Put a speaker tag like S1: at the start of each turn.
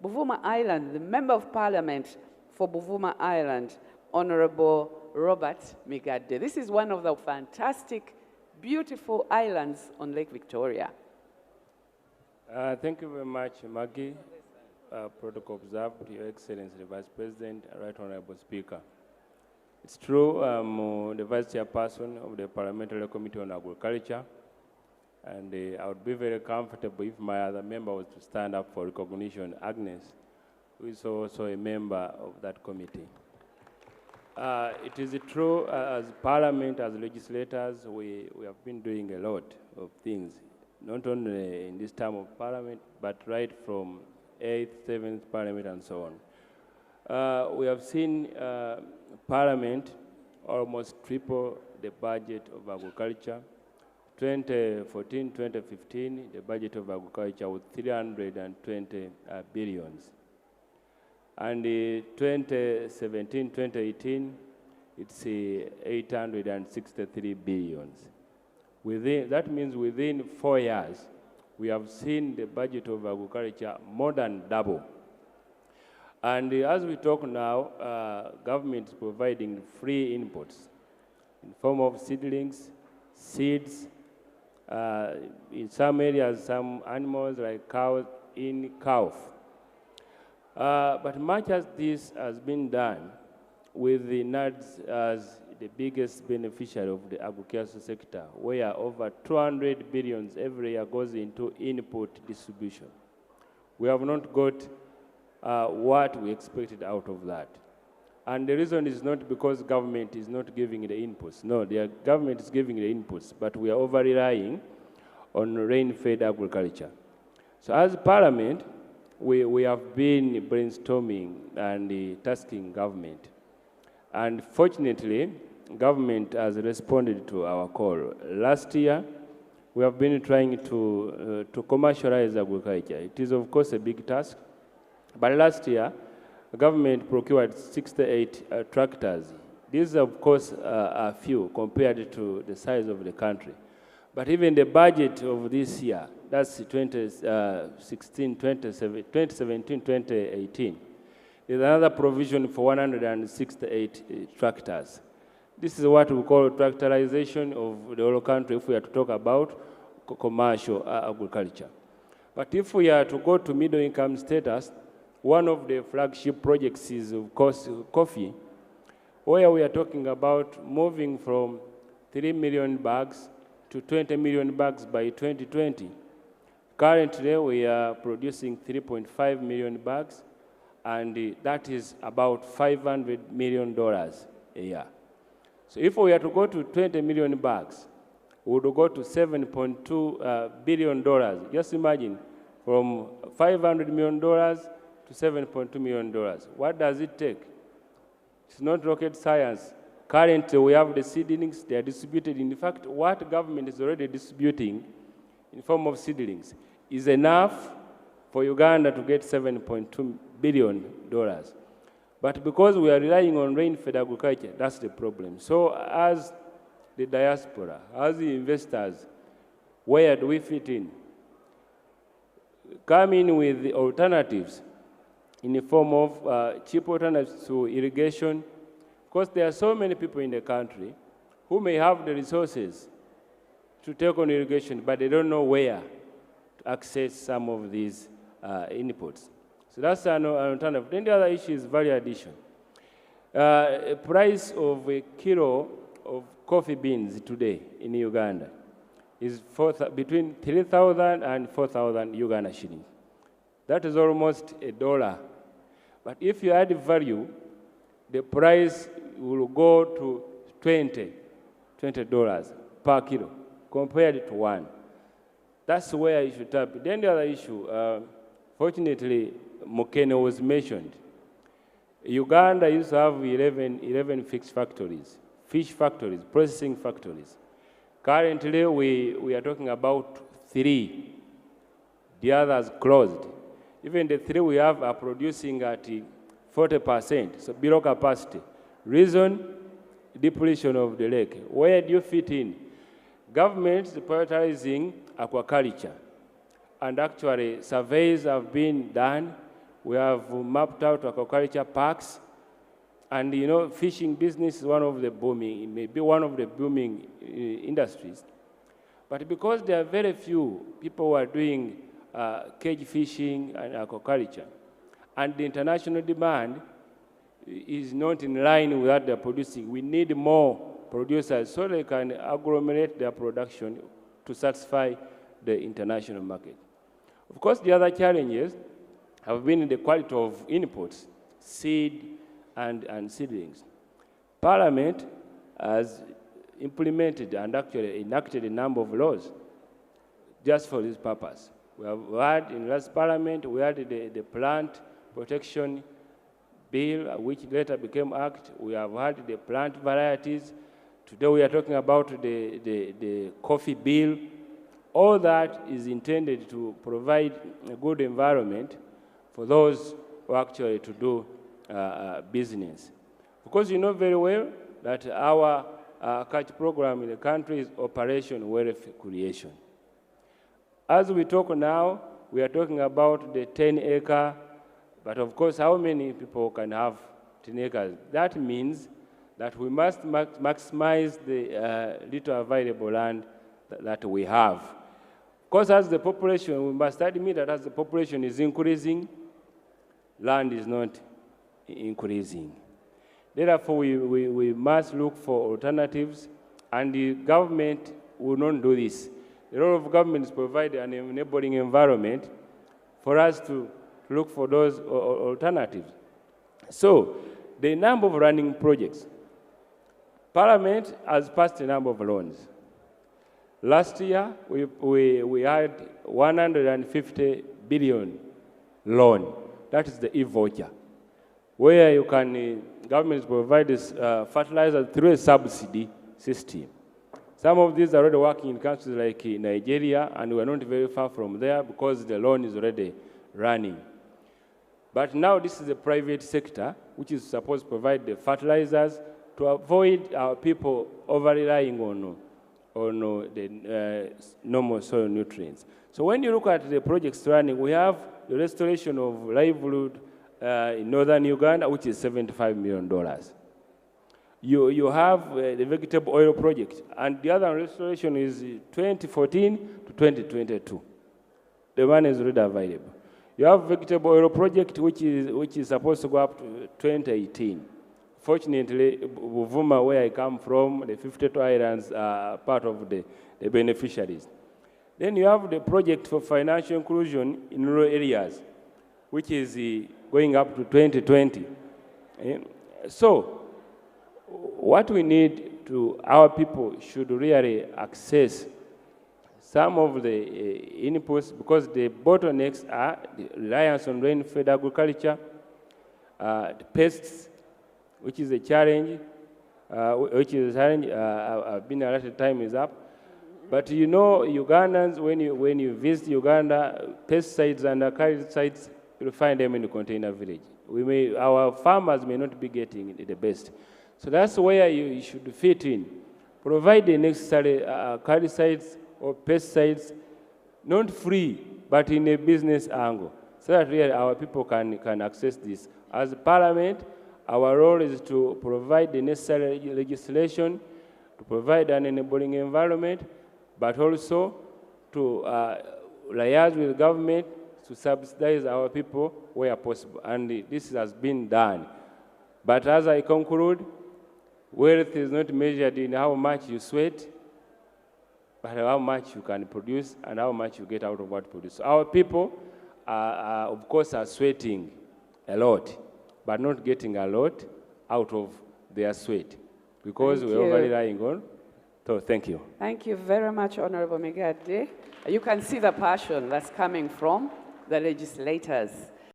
S1: Buvuma Island, the Member of Parliament for Buvuma Island, Honorable Robert Migadde. This is one of the fantastic, beautiful islands on Lake Victoria.
S2: Thank you very much, Maggie. Protocol observed, Your Excellency, the Vice President, Right Honorable Speaker. It's true, I'm the Vice Chairperson of the Parliamentary Committee on Agriculture, and I would be very comfortable if my other member was to stand up for recognition, Agnes, who is also a member of that committee. It is true, as Parliament, as legislators, we have been doing a lot of things, not only in this term of Parliament, but right from 8th, 7th Parliament and so on. We have seen Parliament almost triple the budget of agriculture. 2014-2015, the budget of agriculture was 320 billions. And 2017-2018, it's 863 billions. That means within 4 years, we have seen the budget of agriculture more than double. And as we talk now, government is providing free inputs in form of seedlings, seeds, in some areas, some animals like cows in calf. But much as this has been done with the NADS as the biggest beneficiary of the agriculture sector, where over 200 billions every year goes into input distribution, we have not got what we expected out of that. And the reason is not because government is not giving the inputs. No, the government is giving the inputs, but we are over-relying on rain-fed agriculture. So as Parliament, we have been brainstorming and tasking government. And fortunately, government has responded to our call. Last year, we have been trying to commercialize agriculture. It is, of course, a big task. But last year, the government procured 68 tractors. These, of course, are few compared to the size of the country. But even the budget of this year, that's 2017, 2018, there's another provision for 168 tractors. This is what we call tractorization of the whole country if we are to talk about commercial agriculture. But if we are to go to middle income status, one of the flagship projects is, of course, coffee, where we are talking about moving from 3 million bags to 20 million bags by 2020. Currently, we are producing 3.5 million bags, and that is about $500 million a year. So if we are to go to 20 million bags, we would go to $7.2 billion. Just imagine, from $500 million to $7.2 million. What does it take? It's not rocket science. Currently, we have the seedlings. They are distributed. In fact, what government is already distributing in form of seedlings is enough for Uganda to get $7.2 billion. But because we are relying on rain-fed agriculture, that's the problem. So as the diaspora, as the investors, where do we fit in? Come in with the alternatives in the form of cheap alternatives to irrigation. Of course, there are so many people in the country who may have the resources to take on irrigation, but they don't know where to access some of these inputs. So that's an alternative. Then the other issue is value addition. The price of a kilo of coffee beans today in Uganda is between 3,000 and 4,000 Uganda shillings. That is almost $1. But if you add value, the price will go to $20 per kilo compared to $1. That's where you should tap. Then the other issue, fortunately, Mukene was mentioned. Uganda used to have 11 fish factories, processing factories. Currently, we are talking about 3. The others closed. Even the 3 we have are producing at 40%, so below capacity. Reason, depletion of the lake. Where do you fit in? Government is prioritizing aquaculture. And actually, surveys have been done We have mapped out aquaculture parks. And, you know, fishing business is one of the booming, it may be one of the booming industries. But because there are very few people who are doing cage fishing and aquaculture, and the international demand is not in line with what they're producing, we need more producers so they can agglomerate their production to satisfy the international market. Of course, the other challenges have been the quality of inputs, seed and seedlings. Parliament has implemented and actually enacted a number of laws just for this purpose. We have had in last Parliament, we had the plant protection bill, which later became act. We have had the plant varieties. Today we are talking about the coffee bill. All that is intended to provide a good environment for those who actually to do business. Because you know very well that our catch program in the country is Operation Wealth Creation. As we talk now, we are talking about the 10-acre, but of course, how many people can have 10 acres? That means that we must maximize the little available land that we have. Of course, as the population, we must admit that as the population is increasing, land is not increasing. Therefore, we must look for alternatives, and the government will not do this. The role of government is to provide an enabling environment for us to look for those alternatives. So, the number of running projects. Parliament has passed a number of loans. Last year, we had 150 billion loan. That is the e-voucher, where you can, governments provide this fertilizer through a subsidy system. Some of these are already working in countries like Nigeria, and we're not very far from there because the loan is already running. But now this is the private sector, which is supposed to provide the fertilizers to avoid our people over-relying on the normal soil nutrients. So when you look at the projects running, we have the restoration of livelihood in northern Uganda, which is $75 million. You have the vegetable oil project, and the other restoration is 2014 to 2022. The money is already available. You have vegetable oil project, which is supposed to go up to 2018. Fortunately, Buvuma, where I come from, the 52 islands are part of the beneficiaries. Then you have the project for financial inclusion in rural areas, which is going up to 2020. So, what we need to, our people should really access some of the inputs, because the bottlenecks are the reliance on rain-fed agriculture, the pests, which is a challenge, I've been alerted, time is up. But you know, Ugandans, when you visit Uganda, pesticides and herbicides, you'll find them in the container village. Our farmers may not be getting the best. So that's where you should fit in. Provide the necessary herbicides or pesticides, not free, but in a business angle, so that really our people can access this. As Parliament, our role is to provide the necessary legislation, to provide an enabling environment, but also to liaise with government to subsidize our people where possible. And this has been done. But as I conclude, wealth is not measured in how much you sweat, but how much you can produce and how much you get out of what you produce. Our people, of course, are sweating a lot, but not getting a lot out of their sweat, because we're over relying on. So thank you.
S1: Thank you very much, Honorable Migadde. You can see the passion that's coming from the legislators.